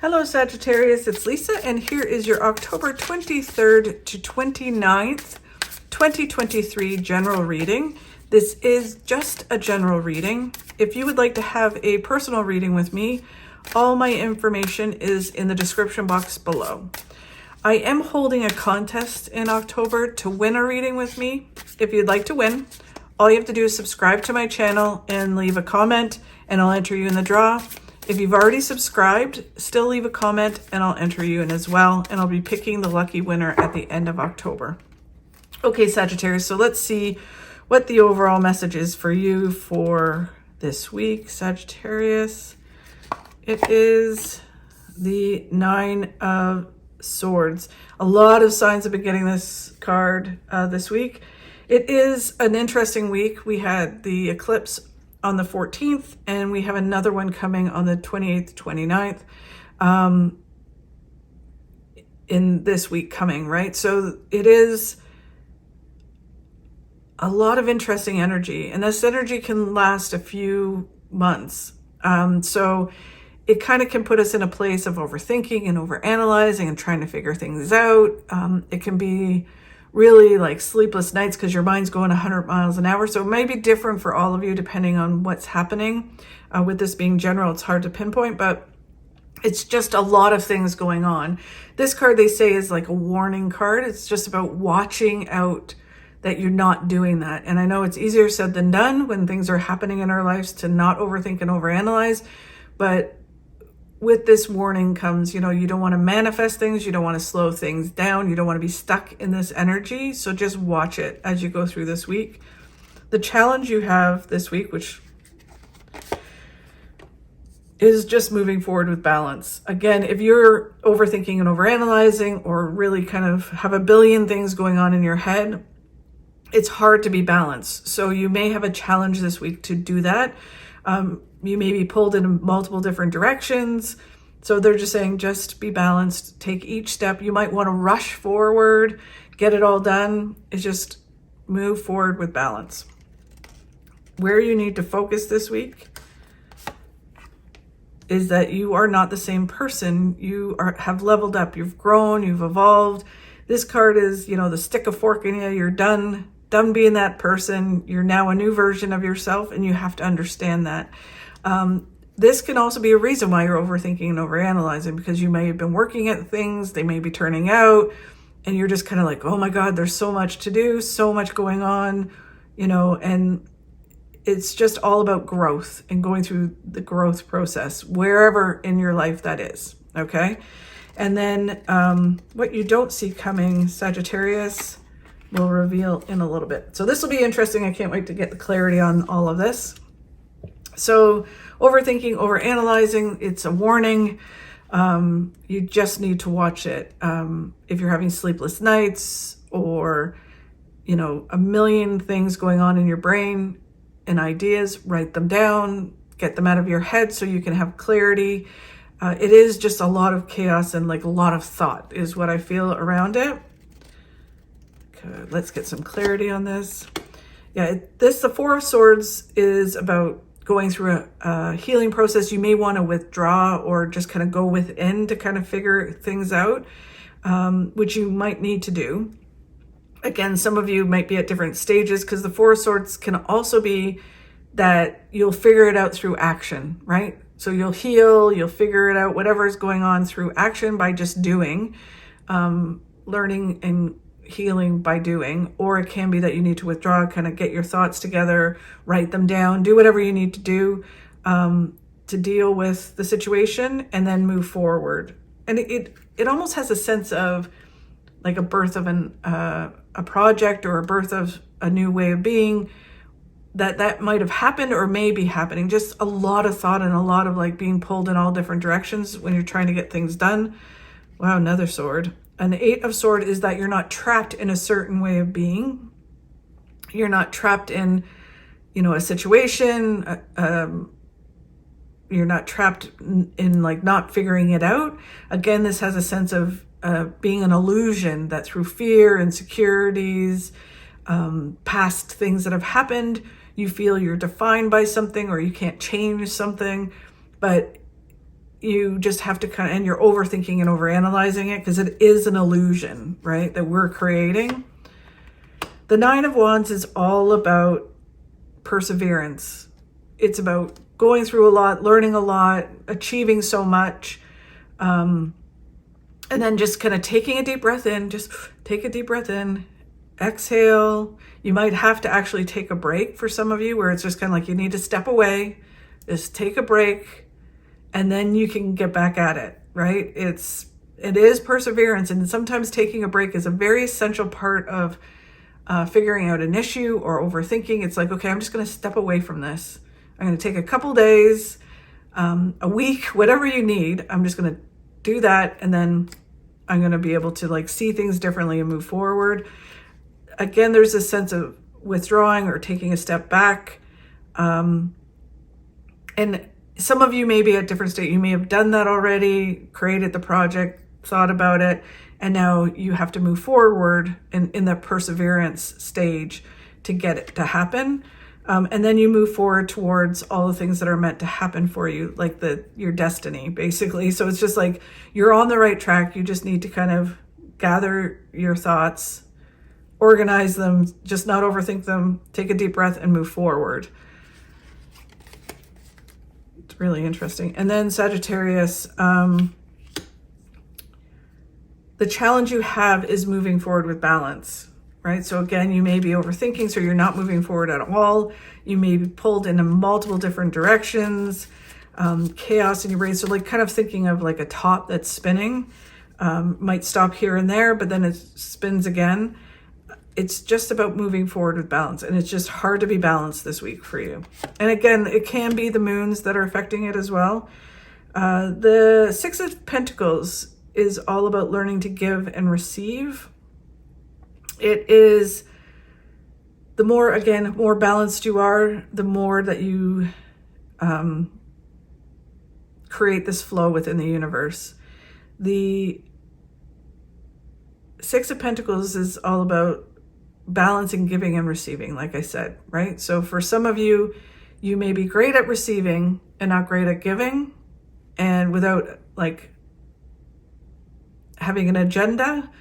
Hello Sagittarius, it's Lisa, and here is your October 23rd to 29th, 2023 general reading. This is just a general reading. If you would like to have a personal reading with me, all my information is in the description box below. I am holding a contest in October to win a reading with me. If you'd like to win, all you have to do is subscribe to my channel and leave a comment, and I'll enter you in the draw. If you've already subscribed, still leave a comment and I'll enter you in as well. And I'll be picking the lucky winner at the end of October. Okay, Sagittarius, so let's see what the overall message is for you for this week, Sagittarius. It is the Nine of Swords. A lot of signs have been getting this card this week. It is an interesting week. We had the eclipse on the 14th, and we have another one coming on the 28th, 29th, in this week coming, right? So it is a lot of interesting energy, and this energy can last a few months. So it kind of can put us in a place of overthinking and overanalyzing and trying to figure things out. It can be really like sleepless nights because your mind's going 100 miles an hour. So it may be different for all of you depending on what's happening. With this being general, it's hard to pinpoint, but it's just a lot of things going on. This card, they say, is like a warning card. It's just about watching out that you're not doing that. And I know it's easier said than done when things are happening in our lives to not overthink and overanalyze, but with this warning comes, you don't want to manifest things. You don't want to slow things down. You don't want to be stuck in this energy. So just watch it as you go through this week. The challenge you have this week, which is just moving forward with balance. Again, if you're overthinking and overanalyzing or really kind of have a billion things going on in your head, it's hard to be balanced. So you may have a challenge this week to do that. You may be pulled in multiple different directions. So they're just saying, just be balanced, take each step. You might want to rush forward, get it all done. It's just move forward with balance. Where you need to focus this week is that you are not the same person. You have leveled up, you've grown, you've evolved. This card is, the stick a fork in you. You're done being that person. You're now a new version of yourself, and you have to understand that. This can also be a reason why you're overthinking and overanalyzing, because you may have been working at things, they may be turning out, and you're just kind of like, oh my God, there's so much to do, so much going on, and it's just all about growth and going through the growth process, wherever in your life that is, okay? And then what you don't see coming, Sagittarius, will reveal in a little bit. So this will be interesting. I can't wait to get the clarity on all of this. So overthinking, overanalyzing, it's a warning. You just need to watch it. If you're having sleepless nights or, a million things going on in your brain and ideas, write them down, get them out of your head so you can have clarity. It is just a lot of chaos and like a lot of thought is what I feel around it. Okay, let's get some clarity on this. Yeah, the Four of Swords is about going through a healing process. You may want to withdraw or just kind of go within to kind of figure things out, which you might need to do. Again, some of you might be at different stages, because the Four of Swords can also be that you'll figure it out through action, right? So you'll heal, you'll figure it out, whatever is going on through action by just doing, learning and healing by doing. Or it can be that you need to withdraw, kind of get your thoughts together, write them down, do whatever you need to do to deal with the situation and then move forward. And it almost has a sense of like a birth of a project or a birth of a new way of being, that might have happened or may be happening. Just a lot of thought and a lot of like being pulled in all different directions when you're trying to get things done. Wow, another sword. An Eight of Swords is that you're not trapped in a certain way of being. You're not trapped in, a situation. You're not trapped in like not figuring it out. Again, this has a sense of being an illusion that through fear, insecurities, past things that have happened, you feel you're defined by something or you can't change something. But you just have to kind of, and you're overthinking and overanalyzing it because it is an illusion, right, that we're creating. The Nine of Wands is all about perseverance. It's about going through a lot, learning a lot, achieving so much, and then just kind of taking a deep breath in. Just take a deep breath in, exhale. You might have to actually take a break for some of you, where it's just kind of like you need to step away, just take a break, and then you can get back at it, right? It is perseverance, and sometimes taking a break is a very essential part of figuring out an issue or overthinking. It's like, okay, I'm just going to step away from this. I'm going to take a couple days, a week, whatever you need. I'm just going to do that, and then I'm going to be able to like see things differently and move forward. Again, there's a sense of withdrawing or taking a step back. And some of you may be at different state. You may have done that already, created the project, thought about it, and now you have to move forward in the perseverance stage to get it to happen. And then you move forward towards all the things that are meant to happen for you, like your destiny, basically. So it's just like you're on the right track. You just need to kind of gather your thoughts, organize them, just not overthink them, take a deep breath and move forward. It's really interesting. And then Sagittarius, the challenge you have is moving forward with balance, right? So again, you may be overthinking, so you're not moving forward at all. You may be pulled in multiple different directions, chaos in your brain. So like kind of thinking of like a top that's spinning, might stop here and there, but then it spins again. It's just about moving forward with balance, and it's just hard to be balanced this week for you. And again, it can be the moons that are affecting it as well. The Six of Pentacles is all about learning to give and receive. It is the more balanced you are, the more that you create this flow within the universe. The Six of Pentacles is all about balancing giving and receiving, like I said, right? So for some of you, you may be great at receiving and not great at giving, and without like having an agenda,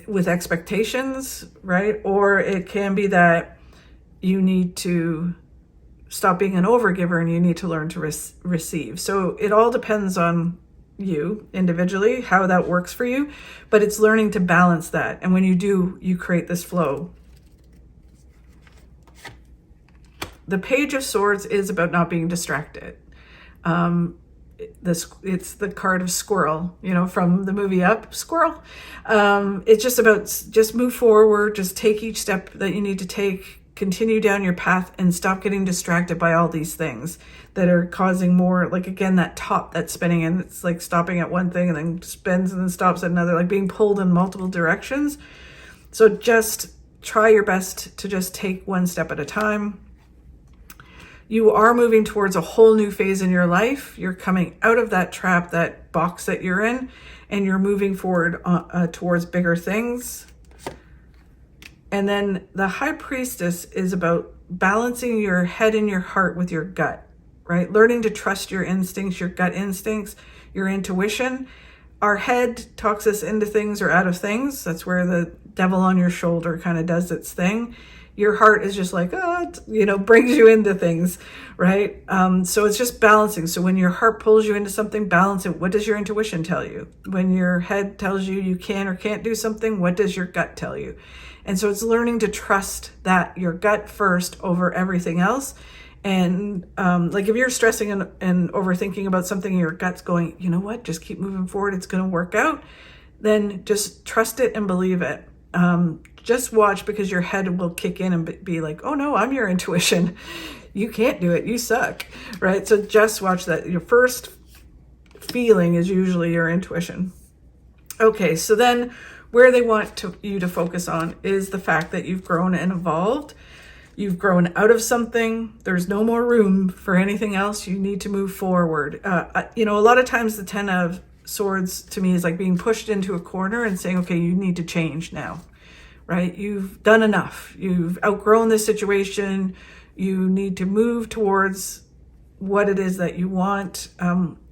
with expectations, right? Or it can be that you need to stop being an overgiver and you need to learn to receive. So it all depends on you individually, how that works for you, but it's learning to balance that. And when you do, you create this flow. The Page of Swords is about not being distracted. It's the card of squirrel, from the movie Up, squirrel. It's just about just move forward, just take each step that you need to take, continue down your path, and stop getting distracted by all these things that are causing more, like again, that top that's spinning, and it's like stopping at one thing and then spins and then stops at another, like being pulled in multiple directions. So just try your best to just take one step at a time. You are moving towards a whole new phase in your life. You're coming out of that trap, that box that you're in, and you're moving forward towards bigger things. And then the High Priestess is about balancing your head and your heart with your gut, right? Learning to trust your instincts, your gut instincts, your intuition. Our head talks us into things or out of things. That's where the devil on your shoulder kind of does its thing. Your heart is just like, brings you into things, right? So it's just balancing. So when your heart pulls you into something, balance it. What does your intuition tell you? When your head tells you you can or can't do something, what does your gut tell you? And so it's learning to trust that your gut first over everything else. And like if you're stressing and overthinking about something, and your gut's going, you know what, just keep moving forward, it's going to work out, then just trust it and believe it. Just watch, because your head will kick in and be like, oh no, I'm your intuition. You can't do it. You suck, right? So just watch that. Your first feeling is usually your intuition. Okay, so then where they want you to focus on is the fact that you've grown and evolved. You've grown out of something. There's no more room for anything else. You need to move forward. A lot of times the 10 of Swords to me is like being pushed into a corner and saying, okay, you need to change now, right? You've done enough. You've outgrown this situation. You need to move towards what it is that you want.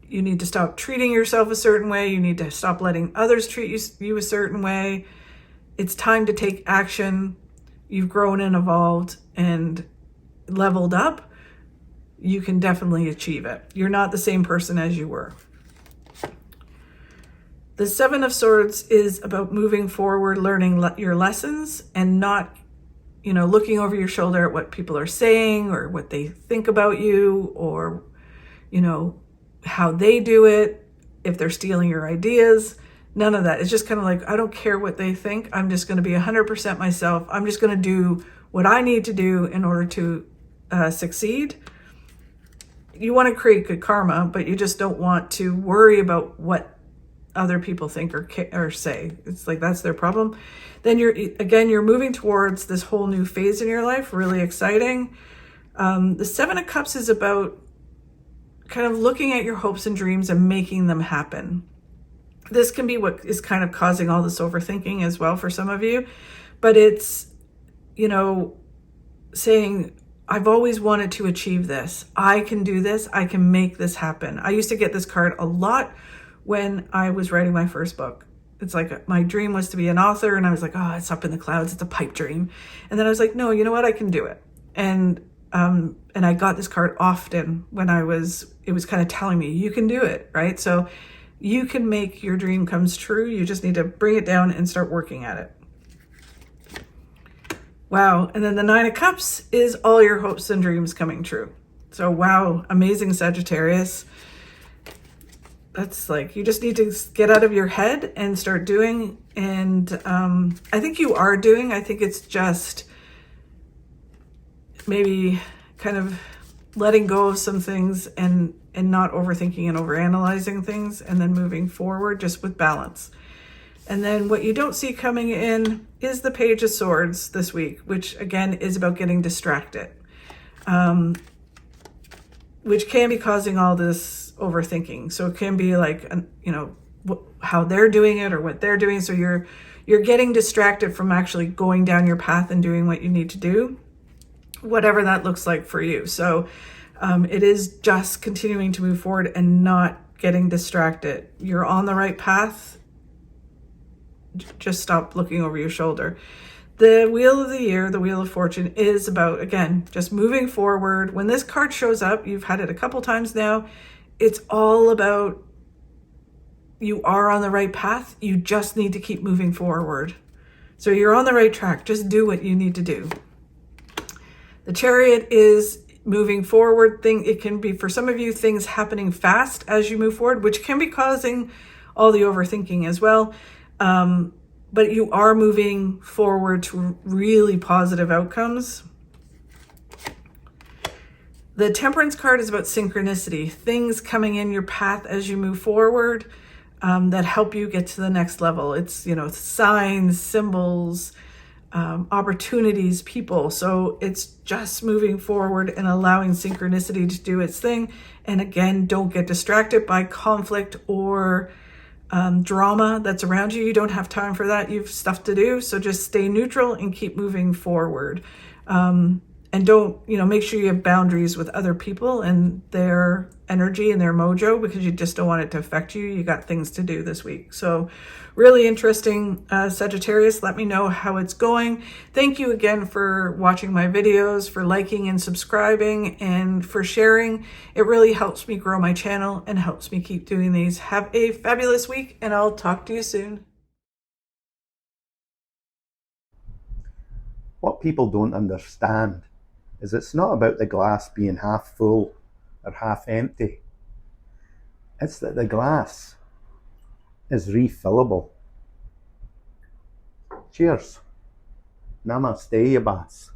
You need to stop treating yourself a certain way. You need to stop letting others treat you a certain way. It's time to take action. You've grown and evolved and leveled up. You can definitely achieve it. You're not the same person as you were. The Seven of Swords is about moving forward, learning your lessons, and not, looking over your shoulder at what people are saying or what they think about you, or, how they do it, if they're stealing your ideas. None of that. It's just kind of like, I don't care what they think. I'm just going to be 100% myself. I'm just going to do what I need to do in order to succeed. You want to create good karma, but you just don't want to worry about what other people think or say. It's like, that's their problem. Then you're moving towards this whole new phase in your life. Really exciting. The Seven of Cups is about kind of looking at your hopes and dreams and making them happen. This can be what is kind of causing all this overthinking as well for some of you, but it's, saying, I've always wanted to achieve this. I can do this. I can make this happen. I used to get this card a lot when I was writing my first book. It's like, my dream was to be an author, and I was like, oh, it's up in the clouds. It's a pipe dream. And then I was like, no, you know what? I can do it. And I got this card often when it was kind of telling me, you can do it, right? So you can make your dream come true. You just need to bring it down and start working at it. Wow. And then the Nine of Cups is all your hopes and dreams coming true. So wow, amazing, Sagittarius. That's like, you just need to get out of your head and start doing. And I think you are doing. I think it's just maybe kind of letting go of some things and not overthinking and overanalyzing things, and then moving forward just with balance. And then what you don't see coming in is the Page of Swords this week, which again is about getting distracted, which can be causing all this overthinking. So it can be like, how they're doing it or what they're doing. So you're getting distracted from actually going down your path and doing what you need to do, whatever that looks like for you. So it is just continuing to move forward and not getting distracted. You're on the right path. Just stop looking over your shoulder. The Wheel of the Year, the Wheel of Fortune, is about, again, just moving forward. When this card shows up, you've had it a couple times now, it's all about you are on the right path. You just need to keep moving forward. So you're on the right track. Just do what you need to do. The Chariot is moving forward. It can be, for some of you, things happening fast as you move forward, which can be causing all the overthinking as well. But you are moving forward to really positive outcomes. The Temperance card is about synchronicity, things coming in your path as you move forward that help you get to the next level. It's, signs, symbols, opportunities, people. So it's just moving forward and allowing synchronicity to do its thing. And again, don't get distracted by conflict or drama that's around you. You don't have time for that. You've stuff to do. So just stay neutral and keep moving forward. And don't, make sure you have boundaries with other people and their energy and their mojo, because you just don't want it to affect you. You got things to do this week. So really interesting, Sagittarius. Let me know how it's going. Thank you again for watching my videos, for liking and subscribing, and for sharing. It really helps me grow my channel and helps me keep doing these. Have a fabulous week, and I'll talk to you soon. What people don't understand is it's not about the glass being half full or half empty. It's that the glass is refillable. Cheers. Namaste, Yabas.